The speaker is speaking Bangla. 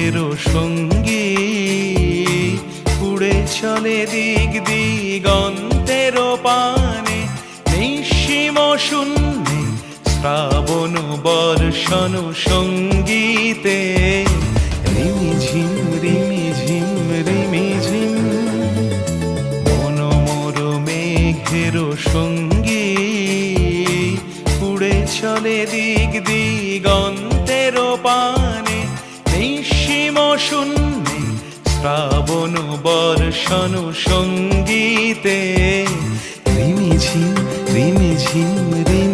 মেঘের সঙ্গী উড়ে চলে দিক দিগন্তের পানে, নিঃসীম শূন্যে শ্রাবণ বর্ষণ সঙ্গীতে রিমিঝিম রিমিঝিম রিমিঝিম। মনোমর মেঘের সঙ্গী উড়ে চলে দিক দিগন্তের পানে, নিঃসীম শূন্যে শ্রাবণ বর্ষণ সঙ্গীতে রিমিঝিম রিমিঝিম রিমি।